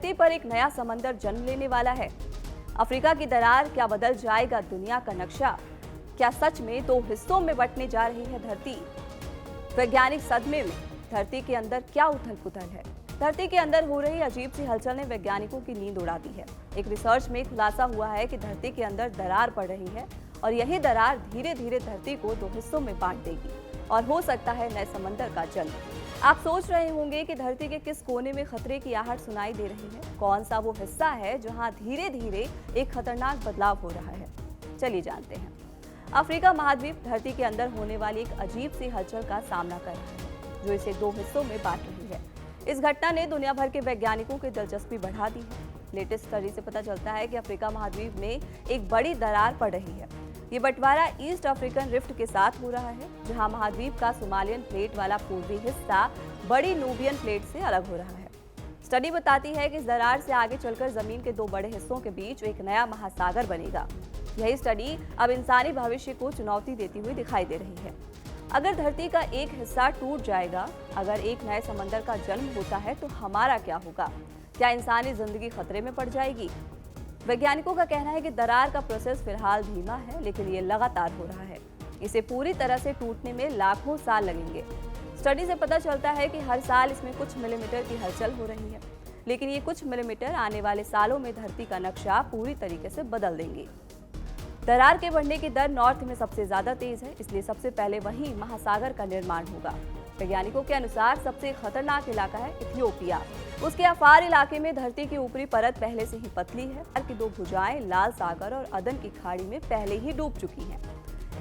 धरती पर एक नया समंदर जन्म लेने वाला है। अफ्रीका की दरार क्या बदल जाएगा दुनिया का नक्शा? क्या सच में दो हिस्सों में बंटने जा रही है धरती? वैज्ञानिक सदमे में धरती के अंदर क्या उथल पुथल है? धरती के अंदर हो रही अजीब सी हलचल ने वैज्ञानिकों की नींद उड़ा दी है। एक रिसर्च में खुलासा हुआ है कि धरती के अंदर दरार पड़ रही है और यही दरार धीरे धीरे धरती को दो हिस्सों में बांट देगी और हो सकता है नए समंदर का जन्म। आप सोच रहे होंगे कि धरती के किस कोने में खतरे की आहट सुनाई दे रही है, कौन सा वो हिस्सा है जहां धीरे धीरे एक खतरनाक बदलाव हो रहा है। चलिए जानते हैं। अफ्रीका महाद्वीप धरती के अंदर होने वाली एक अजीब सी हलचल का सामना कर रहा है जो इसे दो हिस्सों में बांट रही है। इस घटना ने दुनिया भर के वैज्ञानिकों की दिलचस्पी बढ़ा दी है। लेटेस्ट स्टडी से पता चलता है कि अफ्रीका महाद्वीप में एक बड़ी दरार पड़ रही है। ये बंटवारा ईस्ट अफ्रीकन रिफ्ट के साथ हो रहा है, जहां महाद्वीप का सोमालियन प्लेट वाला पूर्वी हिस्सा बड़ी नूबियन प्लेट से अलग हो रहा है। स्टडी बताती है कि इस दरार से आगे चलकर जमीन के दो बड़े हिस्सों के बीच एक नया महासागर बनेगा। यही स्टडी अब इंसानी भविष्य को चुनौती देती हुई दिखाई दे रही है। अगर धरती का एक हिस्सा टूट जाएगा, अगर एक नए समंदर का जन्म होता है तो हमारा क्या होगा? क्या इंसानी जिंदगी खतरे में पड़ जाएगी? वैज्ञानिकों का कहना है कि दरार का प्रोसेस फिलहाल धीमा है, लेकिन ये लगातार हो रहा है। इसे पूरी तरह से टूटने में लाखों साल लगेंगे। स्टडी से पता चलता है कि हर साल इसमें कुछ मिलीमीटर की हलचल हो रही है, लेकिन ये कुछ मिलीमीटर आने वाले सालों में धरती का नक्शा पूरी तरीके से बदल देंगे। दरार के बढ़ने की दर नॉर्थ में सबसे ज्यादा तेज है, इसलिए सबसे पहले वहीं महासागर का निर्माण होगा। वैज्ञानिकों के अनुसार सबसे खतरनाक इलाका है इथियोपिया। उसके अफार इलाके में धरती की ऊपरी परत पहले से ही पतली है। की दो भुजाएं लाल सागर और अदन की खाड़ी में पहले ही डूब चुकी हैं।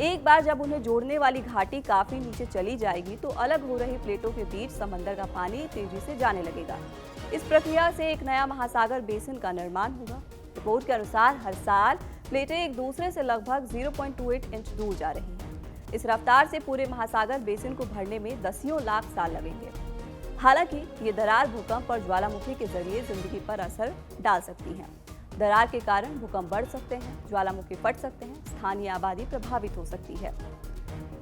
एक बार जब उन्हें जोड़ने वाली घाटी काफी नीचे चली जाएगी तो अलग हो रही प्लेटों के बीच समंदर का पानी तेजी से जाने लगेगा। इस प्रक्रिया से एक नया महासागर बेसिन का निर्माण होगा। रिपोर्ट के अनुसार हर साल प्लेटें एक दूसरे से लगभग 0.28 इंच दूर जा रही हैं। इस रफ्तार से पूरे महासागर बेसिन को भरने में दसियों लाख साल लगेंगे। हालांकि ये दरार भूकंप और ज्वालामुखी के जरिए जिंदगी पर असर डाल सकती है। दरार के कारण भूकंप बढ़ सकते हैं, ज्वालामुखी फट सकते हैं, स्थानीय आबादी प्रभावित हो सकती है।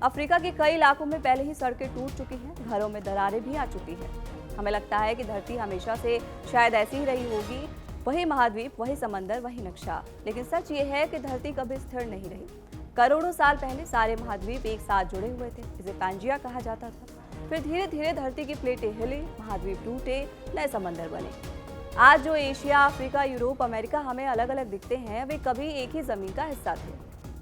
अफ्रीका के कई इलाकों में पहले ही सड़कें टूट चुकी हैं, घरों में दरारें भी आ चुकी है। हमें लगता है कि धरती हमेशा से शायद ऐसी ही रही होगी, वही महाद्वीप, वही समंदर, वही नक्शा। लेकिन सच ये है कि धरती कभी स्थिर नहीं रही। करोड़ों साल पहले सारे महाद्वीप एक साथ जुड़े हुए थे, इसे पैंजिया कहा जाता था। फिर धीरे धीरे धरती की प्लेटें हिली, महाद्वीप टूटे, नए समंदर बने। आज जो एशिया, अफ्रीका, यूरोप, अमेरिका हमें अलग अलग दिखते हैं, वे कभी एक ही जमीन का हिस्सा थे।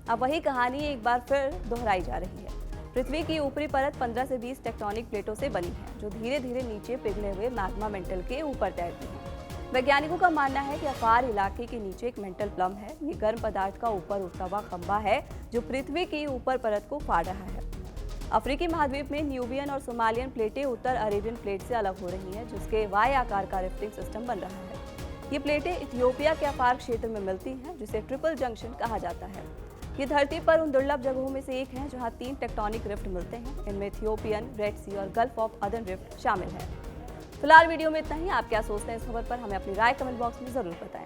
अब वही कहानी एक बार फिर दोहराई जा रही है। पृथ्वी की ऊपरी परत 15 से 20 टेक्टोनिक प्लेटों से बनी है, जो धीरे धीरे नीचे पिघले हुए मैग्मा मेंटल के ऊपर तैरती है। वैज्ञानिकों का मानना है कि अफार इलाके के नीचे एक मेंटल प्लम है। ये गर्म पदार्थ का ऊपर उठता हुआ खंभा है जो पृथ्वी की ऊपर परत को फाड़ रहा है। अफ्रीकी महाद्वीप में न्यूबियन और सोमालियन प्लेटें उत्तर अरेबियन प्लेट से अलग हो रही हैं, जिसके वाई आकार का रिफ्टिंग सिस्टम बन रहा है। ये प्लेटें इथियोपिया के अफार क्षेत्र में मिलती हैं, जिसे ट्रिपल जंक्शन कहा जाता है। ये धरती पर उन दुर्लभ जगहों में से एक है जहां 3 टेक्टोनिक रिफ्ट मिलते हैं। इनमें इथियोपियन, रेड सी और गल्फ ऑफ अदन रिफ्ट शामिल है। फिलहाल वीडियो में इतना ही। आप क्या सोचते हैं इस खबर पर? हमें अपनी राय कमेंट बॉक्स में जरूर बताएं।